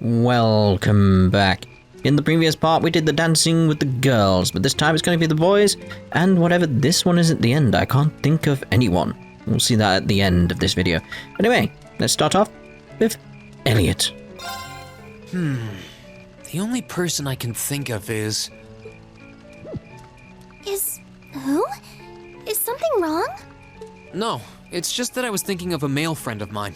Welcome back. In the previous part, we did the dancing with the girls, but this time it's going to be the boys, and whatever this one is at the end, I can't think of anyone. We'll see that at the end of this video. Anyway, let's start off with Elliot. The only person I can think of is... Who? Is something wrong? No, it's just that I was thinking of a male friend of mine.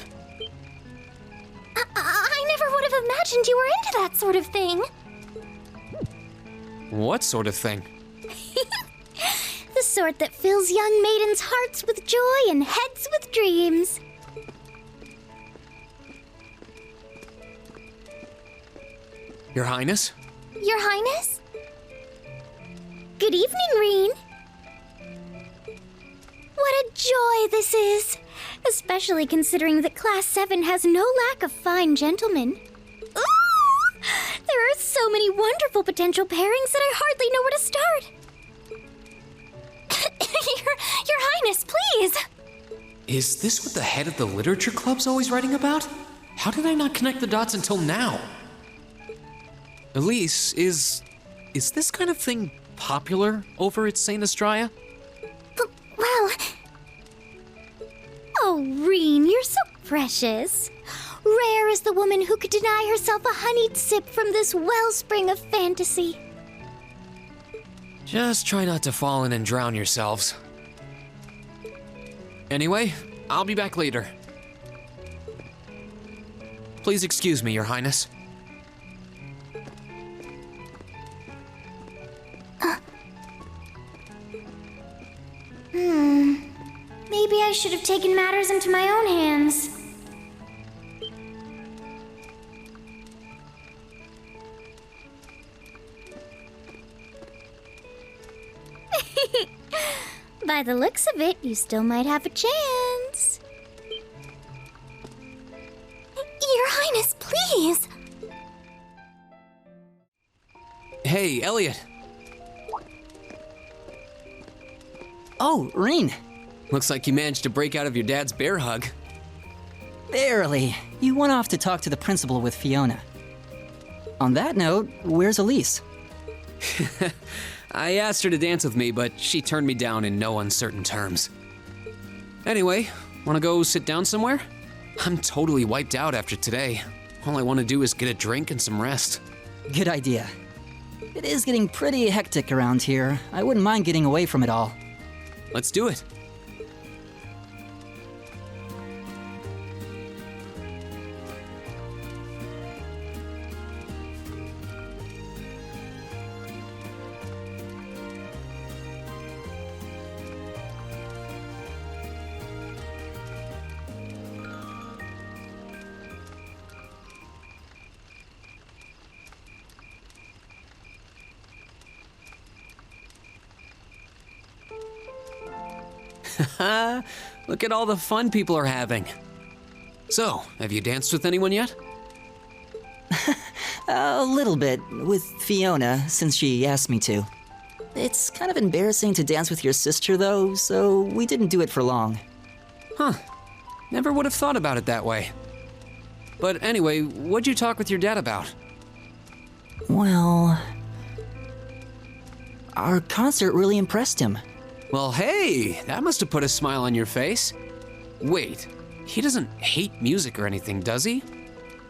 I never would have imagined you were into that sort of thing. What sort of thing? The sort that fills young maidens' hearts with joy and heads with dreams. Your Highness? Your Highness? Good evening, Reen. What a joy this is, especially considering that Class VII has no lack of fine gentlemen. Ooh! There are so many wonderful potential pairings that I hardly know where to start. Your Highness, please! Is this what the head of the literature club's always writing about? How did I not connect the dots until now? Elise, is this kind of thing popular over at St. Estrella? Well... Oh, Reen, you're so precious. Rare is the woman who could deny herself a honeyed sip from this wellspring of fantasy. Just try not to fall in and drown yourselves. Anyway, I'll be back later. Please excuse me, Your Highness. Maybe I should have taken matters into my own hands. By the looks of it, you still might have a chance. Your Highness, please! Hey, Elliot. Oh, Reen. Looks like you managed to break out of your dad's bear hug. Barely. You went off to talk to the principal with Fiona. On that note, where's Elise? I asked her to dance with me, but she turned me down in no uncertain terms. Anyway, wanna go sit down somewhere? I'm totally wiped out after today. All I wanna do is get a drink and some rest. Good idea. It is getting pretty hectic around here. I wouldn't mind getting away from it all. Let's do it. Look at all the fun people are having. So, have you danced with anyone yet? A little bit, with Fiona, since she asked me to. It's kind of embarrassing to dance with your sister, though, so we didn't do it for long. Huh. Never would have thought about it that way. But anyway, what'd you talk with your dad about? Well... our concert really impressed him. Well, hey, that must have put a smile on your face. Wait, he doesn't hate music or anything, does he?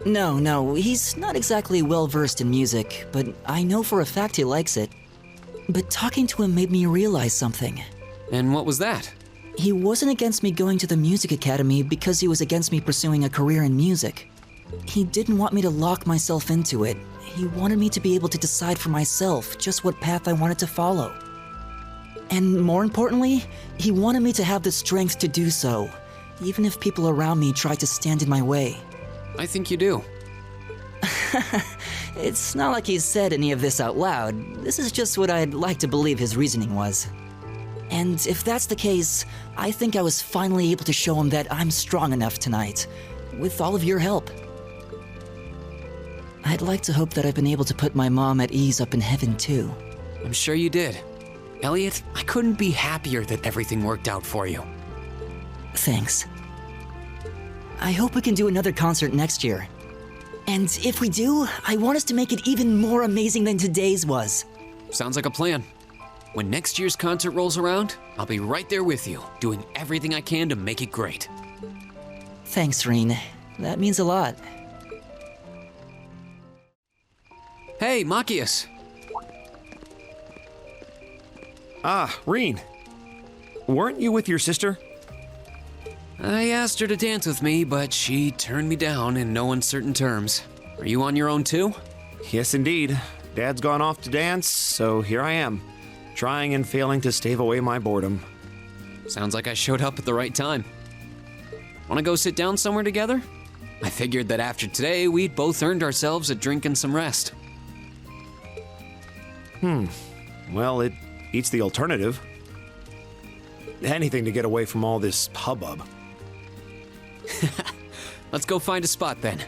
No, he's not exactly well-versed in music, but I know for a fact he likes it. But talking to him made me realize something. And what was that? He wasn't against me going to the music academy because he was against me pursuing a career in music. He didn't want me to lock myself into it. He wanted me to be able to decide for myself just what path I wanted to follow. And more importantly, he wanted me to have the strength to do so, even if people around me tried to stand in my way. I think you do. It's not like he's said any of this out loud. This is just what I'd like to believe his reasoning was. And if that's the case, I think I was finally able to show him that I'm strong enough tonight, with all of your help. I'd like to hope that I've been able to put my mom at ease up in heaven too. I'm sure you did. Elliot, I couldn't be happier that everything worked out for you. Thanks. I hope we can do another concert next year. And if we do, I want us to make it even more amazing than today's was. Sounds like a plan. When next year's concert rolls around, I'll be right there with you, doing everything I can to make it great. Thanks, Reen. That means a lot. Hey, Machias. Ah, Reen. Weren't you with your sister? I asked her to dance with me, but she turned me down in no uncertain terms. Are you on your own too? Yes, indeed. Dad's gone off to dance, so here I am, trying and failing to stave away my boredom. Sounds like I showed up at the right time. Wanna go sit down somewhere together? I figured that after today, we'd both earned ourselves a drink and some rest. Well, it beats the alternative. Anything to get away from all this hubbub. Let's go find a spot then.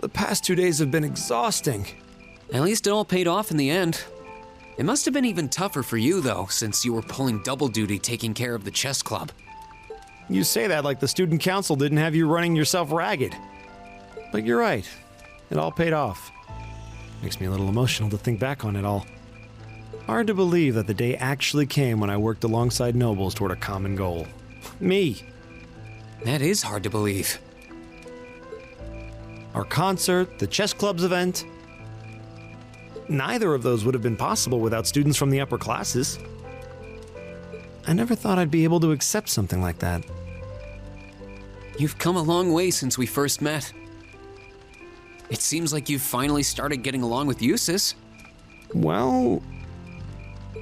The past 2 days have been exhausting. At least it all paid off in the end. It must have been even tougher for you, though, since you were pulling double duty taking care of the chess club. You say that like the student council didn't have you running yourself ragged. But you're right. It all paid off. Makes me a little emotional to think back on it all. Hard to believe that the day actually came when I worked alongside nobles toward a common goal. Me. That is hard to believe. Our concert, the chess club's event. Neither of those would have been possible without students from the upper classes. I never thought I'd be able to accept something like that. You've come a long way since we first met. It seems like you've finally started getting along with Jusis. Well,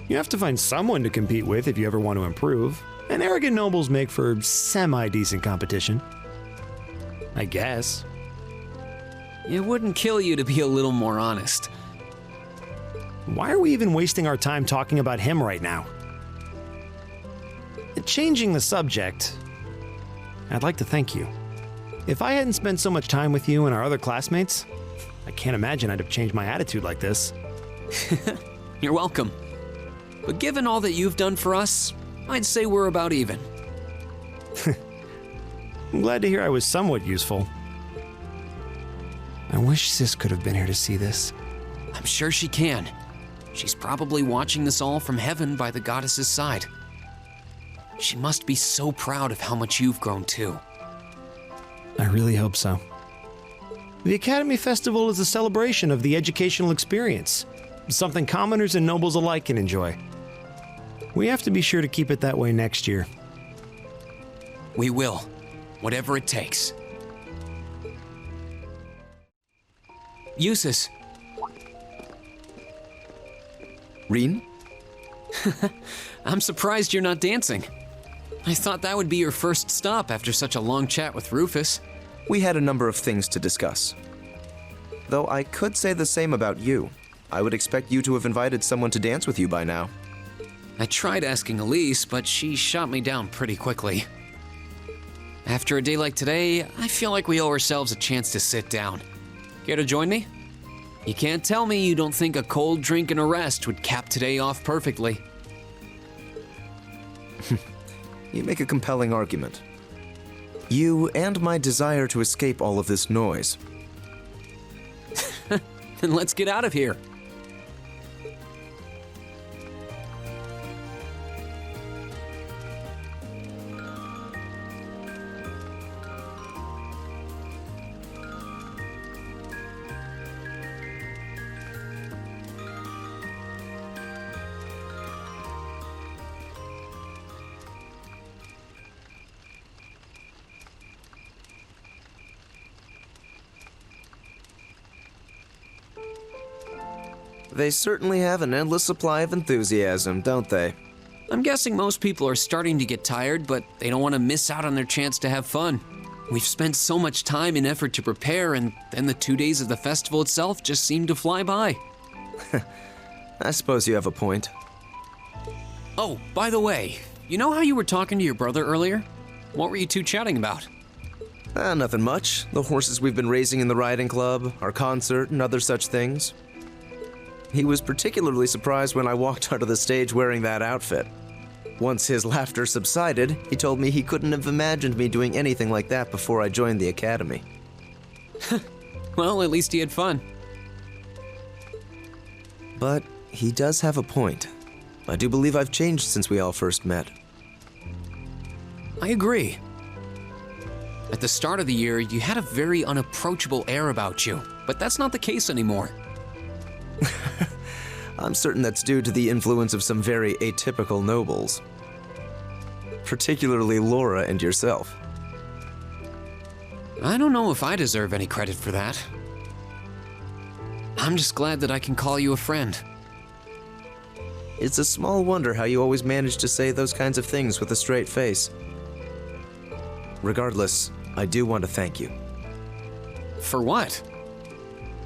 you have to find someone to compete with if you ever want to improve. And arrogant nobles make for semi-decent competition. I guess. It wouldn't kill you to be a little more honest. Why are we even wasting our time talking about him right now? Changing the subject, I'd like to thank you. If I hadn't spent so much time with you and our other classmates, I can't imagine I'd have changed my attitude like this. You're welcome. But given all that you've done for us, I'd say we're about even. I'm glad to hear I was somewhat useful. I wish Sis could have been here to see this. I'm sure she can. She's probably watching this all from heaven by the goddess's side. She must be so proud of how much you've grown too. I really hope so. The Academy Festival is a celebration of the educational experience, something commoners and nobles alike can enjoy. We have to be sure to keep it that way next year. We will, whatever it takes. Jusis. Reen? I'm surprised you're not dancing. I thought that would be your first stop after such a long chat with Rufus. We had a number of things to discuss. Though I could say the same about you. I would expect you to have invited someone to dance with you by now. I tried asking Elise, but she shot me down pretty quickly. After a day like today, I feel like we owe ourselves a chance to sit down. Care to join me? You can't tell me you don't think a cold drink and a rest would cap today off perfectly. You make a compelling argument. You and my desire to escape all of this noise. Then let's get out of here. They certainly have an endless supply of enthusiasm, don't they? I'm guessing most people are starting to get tired, but they don't want to miss out on their chance to have fun. We've spent so much time and effort to prepare, and then the 2 days of the festival itself just seemed to fly by. I suppose you have a point. Oh, by the way, you know how you were talking to your brother earlier? What were you two chatting about? Nothing much. The horses we've been raising in the riding club, our concert, and other such things. He was particularly surprised when I walked onto the stage wearing that outfit. Once his laughter subsided, he told me he couldn't have imagined me doing anything like that before I joined the academy. Well, at least he had fun. But he does have a point. I do believe I've changed since we all first met. I agree. At the start of the year, you had a very unapproachable air about you, but that's not the case anymore. I'm certain that's due to the influence of some very atypical nobles. Particularly Laura and yourself. I don't know if I deserve any credit for that. I'm just glad that I can call you a friend. It's a small wonder how you always manage to say those kinds of things with a straight face. Regardless, I do want to thank you. For what?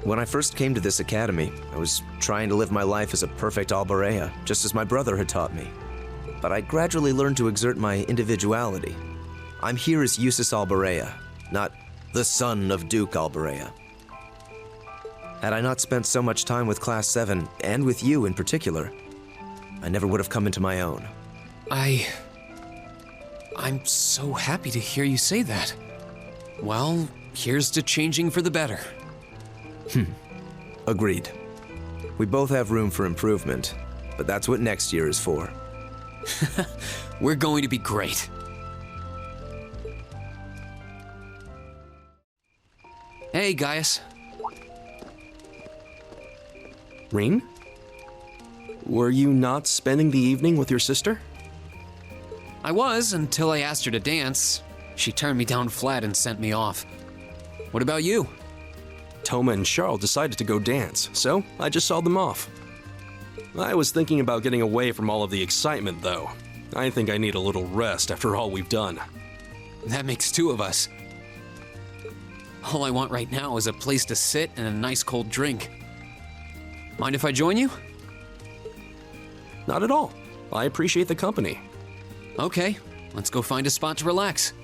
When I first came to this academy, I was trying to live my life as a perfect Alborea, just as my brother had taught me. But I gradually learned to exert my individuality. I'm here as Jusis Alborea, not the son of Duke Alborea. Had I not spent so much time with Class VII, and with you in particular, I never would have come into my own. I'm so happy to hear you say that. Well, here's to changing for the better. Agreed. We both have room for improvement, but that's what next year is for. We're going to be great. Hey, Gaius. Rain? Were you not spending the evening with your sister? I was, until I asked her to dance. She turned me down flat and sent me off. What about you? Toma and Charles decided to go dance, so I just saw them off. I was thinking about getting away from all of the excitement, though. I think I need a little rest after all we've done. That makes two of us. All I want right now is a place to sit and a nice cold drink. Mind if I join you? Not at all. I appreciate the company. Okay, let's go find a spot to relax.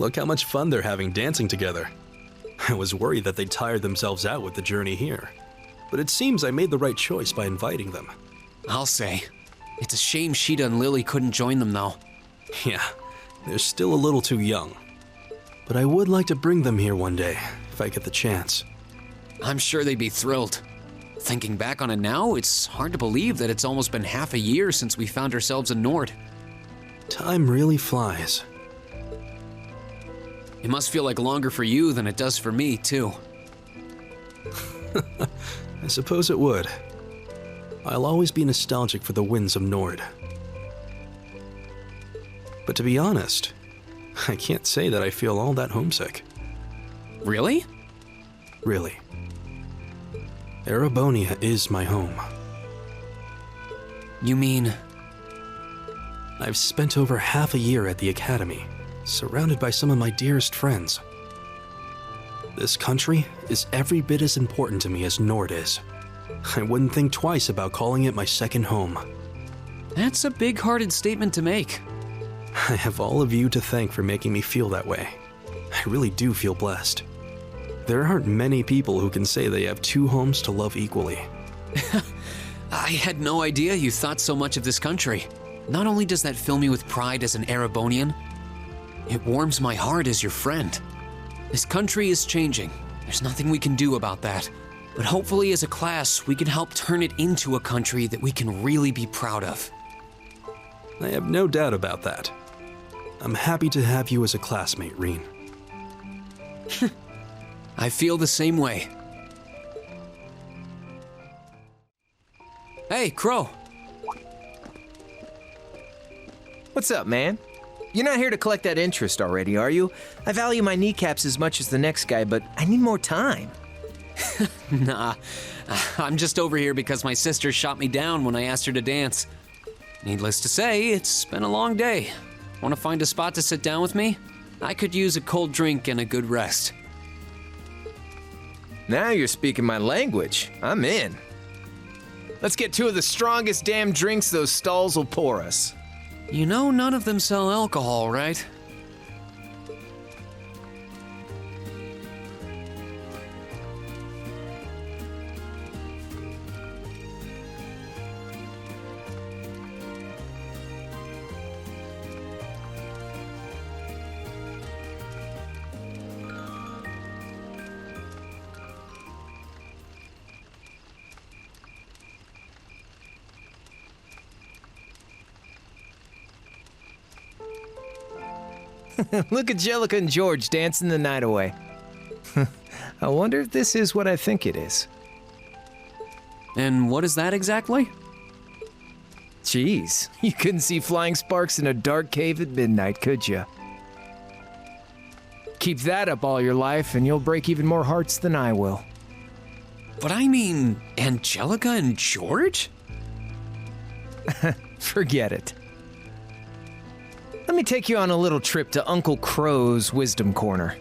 Look how much fun they're having dancing together. I was worried that they'd tired themselves out with the journey here. But it seems I made the right choice by inviting them. I'll say. It's a shame Sheeta and Lily couldn't join them, though. Yeah, they're still a little too young. But I would like to bring them here one day, if I get the chance. I'm sure they'd be thrilled. Thinking back on it now, it's hard to believe that it's almost been half a year since we found ourselves in Nord. Time really flies. It must feel like longer for you than it does for me, too. I suppose it would. I'll always be nostalgic for the winds of Nord. But to be honest, I can't say that I feel all that homesick. Really? Really. Erebonia is my home. You mean... I've spent over half a year at the academy, surrounded by some of my dearest friends. This country is every bit as important to me as Nord is. I wouldn't think twice about calling it my second home. That's a big-hearted statement to make. I have all of you to thank for making me feel that way. I really do feel blessed. There aren't many people who can say they have two homes to love equally. I had no idea you thought so much of this country. Not only does that fill me with pride as an Erebonian, it warms my heart as your friend. This country is changing. There's nothing we can do about that. But hopefully as a class, we can help turn it into a country that we can really be proud of. I have no doubt about that. I'm happy to have you as a classmate, Reen. I feel the same way. Hey, Crow. What's up, man? You're not here to collect that interest already, are you? I value my kneecaps as much as the next guy, but I need more time. Nah, I'm just over here because my sister shot me down when I asked her to dance. Needless to say, it's been a long day. Want to find a spot to sit down with me? I could use a cold drink and a good rest. Now you're speaking my language. I'm in. Let's get two of the strongest damn drinks those stalls will pour us. You know none of them sell alcohol, right? Look at Jellica and George dancing the night away. I wonder if this is what I think it is. And what is that exactly? Jeez, you couldn't see flying sparks in a dark cave at midnight, could you? Keep that up all your life and you'll break even more hearts than I will. But I mean, Angelica and George? Forget it. Let me take you on a little trip to Uncle Crow's Wisdom Corner.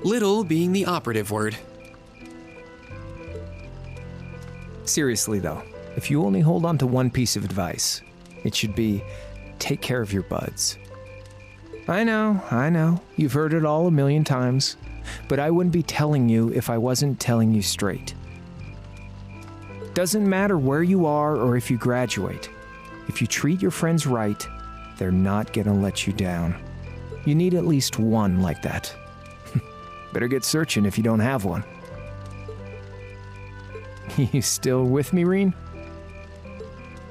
Little being the operative word. Seriously though, if you only hold on to one piece of advice, it should be, take care of your buds. I know, you've heard it all a million times, but I wouldn't be telling you if I wasn't telling you straight. Doesn't matter where you are or if you graduate. If you treat your friends right, they're not gonna let you down. You need at least one like that. Better get searching if you don't have one. You still with me, Reen?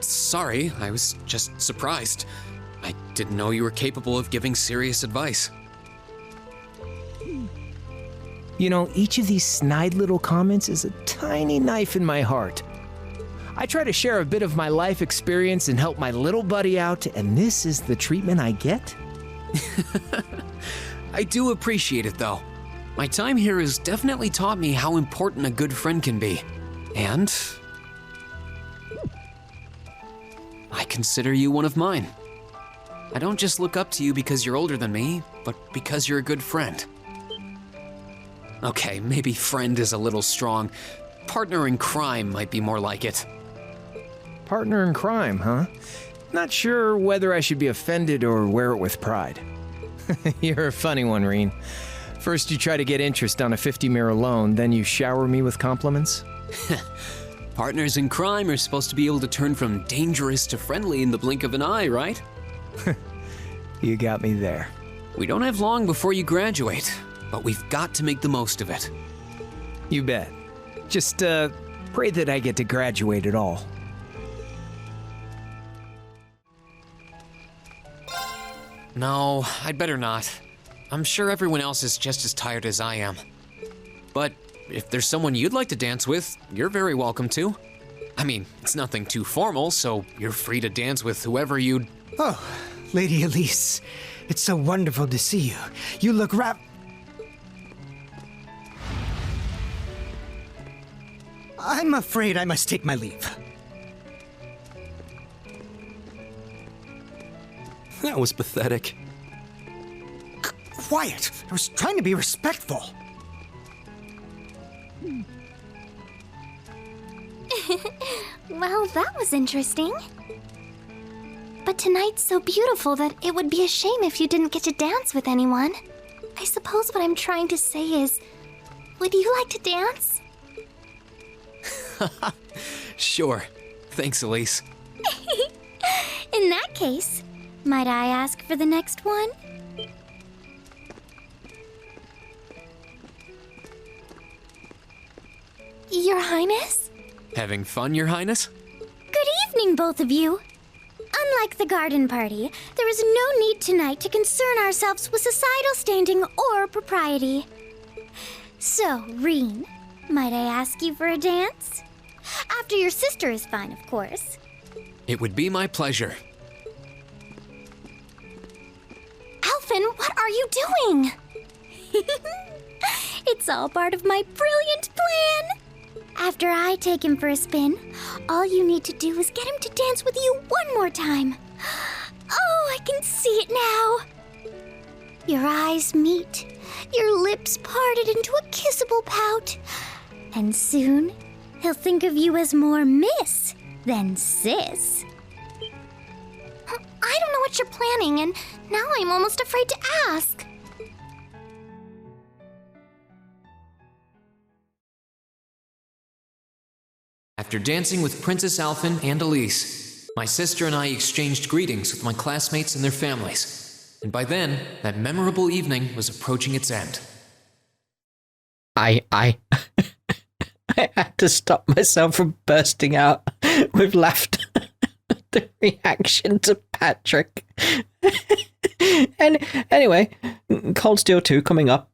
Sorry, I was just surprised. I didn't know you were capable of giving serious advice. You know, each of these snide little comments is a tiny knife in my heart. I try to share a bit of my life experience and help my little buddy out, and this is the treatment I get? I do appreciate it, though. My time here has definitely taught me how important a good friend can be. And I consider you one of mine. I don't just look up to you because you're older than me, but because you're a good friend. Okay, maybe friend is a little strong. Partner in crime might be more like it. Partner in crime, huh? Not sure whether I should be offended or wear it with pride. You're a funny one, Reen. First you try to get interest on a 50-mirror loan, then you shower me with compliments? Partners in crime are supposed to be able to turn from dangerous to friendly in the blink of an eye, right? You got me there. We don't have long before you graduate, but we've got to make the most of it. You bet. Just, pray that I get to graduate at all. No, I'd better not. I'm sure everyone else is just as tired as I am. But if there's someone you'd like to dance with, you're very welcome to. I mean, it's nothing too formal, so you're free to dance with whoever you'd... Oh, Lady Elise, it's so wonderful to see you. You look I'm afraid I must take my leave. That was pathetic. Quiet! I was trying to be respectful. Well, that was interesting. But tonight's so beautiful that it would be a shame if you didn't get to dance with anyone. I suppose what I'm trying to say is, would you like to dance? Sure. Thanks, Elise. In that case, might I ask for the next one? Your Highness? Having fun, Your Highness? Good evening, both of you. Unlike the garden party, there is no need tonight to concern ourselves with societal standing or propriety. So, Reen, might I ask you for a dance? After your sister is fine, of course. It would be my pleasure. Alphen, what are you doing? It's all part of my brilliant plan. After I take him for a spin, all you need to do is get him to dance with you one more time. Oh, I can see it now. Your eyes meet, your lips parted into a kissable pout, and soon he'll think of you as more miss than sis. I don't know what you're planning, and now I'm almost afraid to ask. After dancing with Princess Alphen and Elise, my sister and I exchanged greetings with my classmates and their families. And by then, that memorable evening was approaching its end. I had to stop myself from bursting out with laughter. The reaction to Patrick. And anyway, Cold Steel 2 coming up.